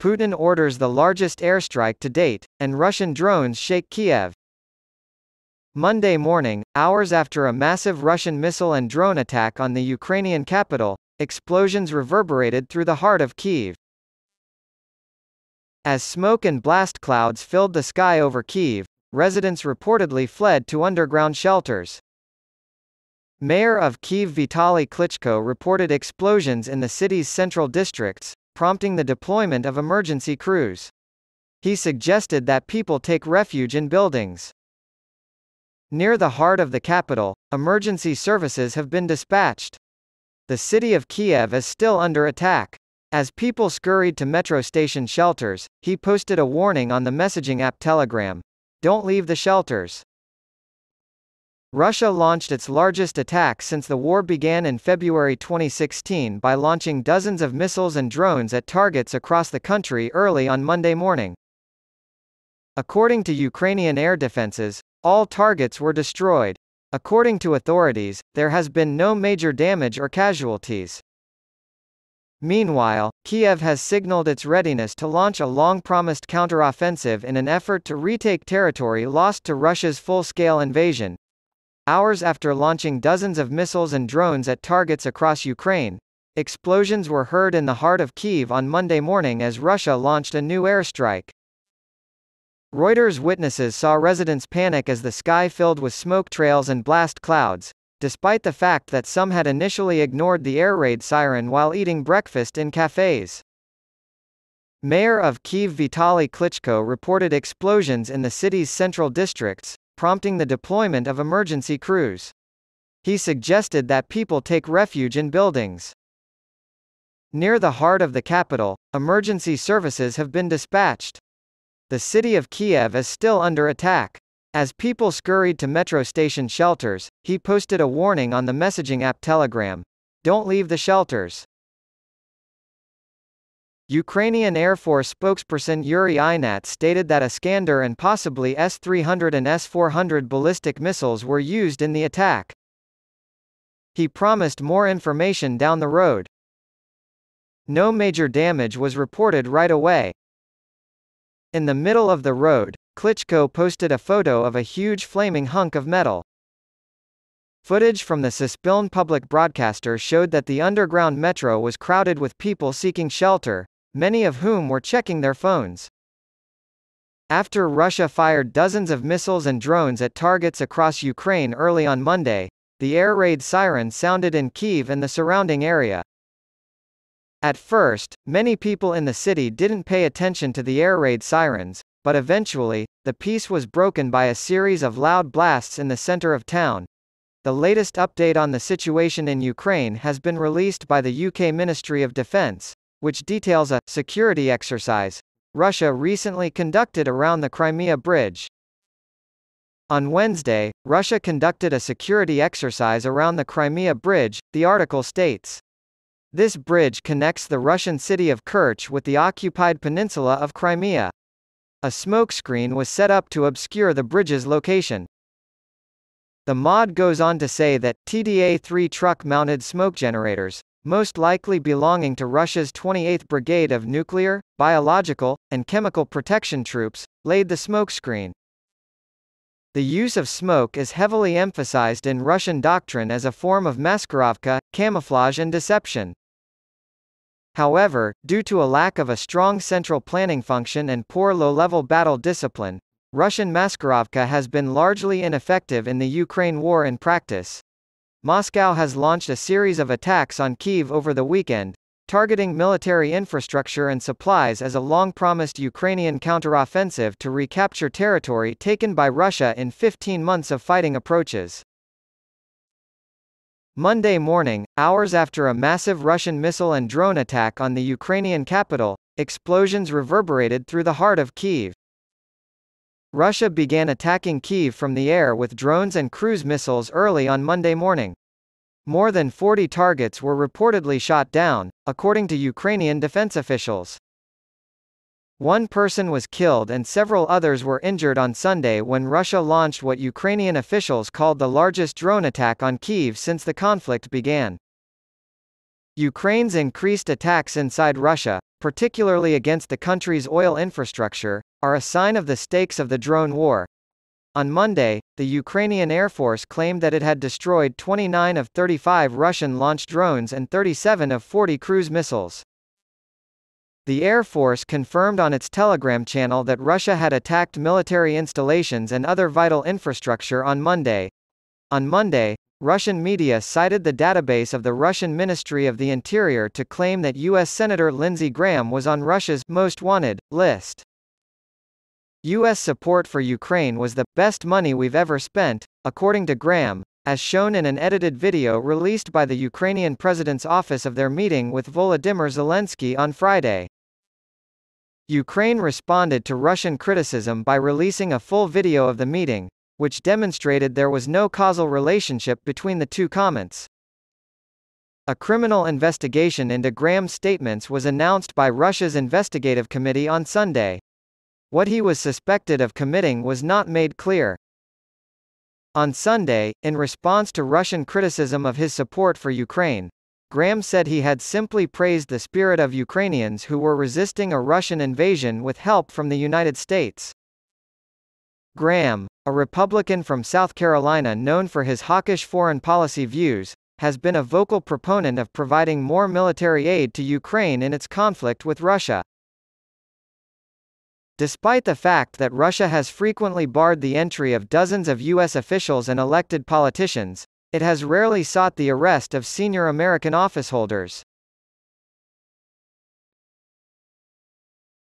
Putin orders the largest airstrike to date, and Russian drones shake Kiev. Monday morning, hours after a massive Russian missile and drone attack on the Ukrainian capital, explosions reverberated through the heart of Kiev. As smoke and blast clouds filled the sky over Kiev, residents reportedly fled to underground shelters. Mayor of Kiev Vitaly Klitschko reported explosions in the city's central districts, prompting the deployment of emergency crews. He suggested that people take refuge in buildings. Near the heart of the capital, emergency services have been dispatched. The city of Kiev is still under attack. As people scurried to metro station shelters, he posted a warning on the messaging app Telegram: "Don't leave the shelters." Russia launched its largest attack since the war began in February 2016 by launching dozens of missiles and drones at targets across the country early on Monday morning. According to Ukrainian air defenses, all targets were destroyed. According to authorities, there has been no major damage or casualties. Meanwhile, Kiev has signaled its readiness to launch a long-promised counteroffensive in an effort to retake territory lost to Russia's full-scale invasion. Hours after launching dozens of missiles and drones at targets across Ukraine, explosions were heard in the heart of Kiev on Monday morning as Russia launched a new airstrike. Reuters witnesses saw residents panic as the sky filled with smoke trails and blast clouds, despite the fact that some had initially ignored the air raid siren while eating breakfast in cafes. Mayor of Kiev Vitaly Klitschko reported explosions in the city's central districts, prompting the deployment of emergency crews. He suggested that people take refuge in buildings. Near the heart of the capital, emergency services have been dispatched. The city of Kiev is still under attack. As people scurried to metro station shelters, he posted a warning on the messaging app Telegram: "Don't leave the shelters." Ukrainian Air Force spokesperson Yuri Inat stated that Iskander and possibly S-300 and S-400 ballistic missiles were used in the attack. He promised more information down the road. No major damage was reported right away. In the middle of the road, Klitschko posted a photo of a huge flaming hunk of metal. Footage from the Suspilne public broadcaster showed that the underground metro was crowded with people seeking shelter, many of whom were checking their phones. After Russia fired dozens of missiles and drones at targets across Ukraine early on Monday, the air raid siren sounded in Kyiv and the surrounding area. At first, many people in the city didn't pay attention to the air raid sirens, but eventually, the peace was broken by a series of loud blasts in the center of town. The latest update on the situation in Ukraine has been released by the UK Ministry of Defence, which details a security exercise Russia recently conducted around the Crimea Bridge. On Wednesday, Russia conducted a security exercise around the Crimea Bridge, the article states. This bridge connects the Russian city of Kerch with the occupied peninsula of Crimea. A smokescreen was set up to obscure the bridge's location. The MOD goes on to say that TDA-3 truck-mounted smoke generators, most likely belonging to Russia's 28th Brigade of Nuclear, Biological, and Chemical Protection Troops, laid the smokescreen. The use of smoke is heavily emphasized in Russian doctrine as a form of maskirovka, camouflage and deception. However, due to a lack of a strong central planning function and poor low-level battle discipline, Russian maskirovka has been largely ineffective in the Ukraine war in practice. Moscow has launched a series of attacks on Kyiv over the weekend, targeting military infrastructure and supplies as a long-promised Ukrainian counteroffensive to recapture territory taken by Russia in 15 months of fighting approaches. Monday morning, hours after a massive Russian missile and drone attack on the Ukrainian capital, explosions reverberated through the heart of Kyiv. Russia began attacking Kyiv from the air with drones and cruise missiles early on Monday morning. More than 40 targets were reportedly shot down, according to Ukrainian defense officials. One person was killed and several others were injured on Sunday when Russia launched what Ukrainian officials called the largest drone attack on Kyiv since the conflict began. Ukraine's increased attacks inside Russia, particularly against the country's oil infrastructure, are a sign of the stakes of the drone war. On Monday, the Ukrainian Air Force claimed that it had destroyed 29 of 35 Russian-launched drones and 37 of 40 cruise missiles. The Air Force confirmed on its Telegram channel that Russia had attacked military installations and other vital infrastructure on Monday. On Monday, Russian media cited the database of the Russian Ministry of the Interior to claim that U.S. Senator Lindsey Graham was on Russia's most wanted list. U.S. support for Ukraine was the best money we've ever spent, according to Graham, as shown in an edited video released by the Ukrainian president's office of their meeting with Volodymyr Zelensky on Friday. Ukraine responded to Russian criticism by releasing a full video of the meeting, which demonstrated there was no causal relationship between the two comments. A criminal investigation into Graham's statements was announced by Russia's investigative committee on Sunday. What he was suspected of committing was not made clear. On Sunday, in response to Russian criticism of his support for Ukraine, Graham said he had simply praised the spirit of Ukrainians who were resisting a Russian invasion with help from the United States. Graham, a Republican from South Carolina known for his hawkish foreign policy views, has been a vocal proponent of providing more military aid to Ukraine in its conflict with Russia. Despite the fact that Russia has frequently barred the entry of dozens of U.S. officials and elected politicians, it has rarely sought the arrest of senior American officeholders.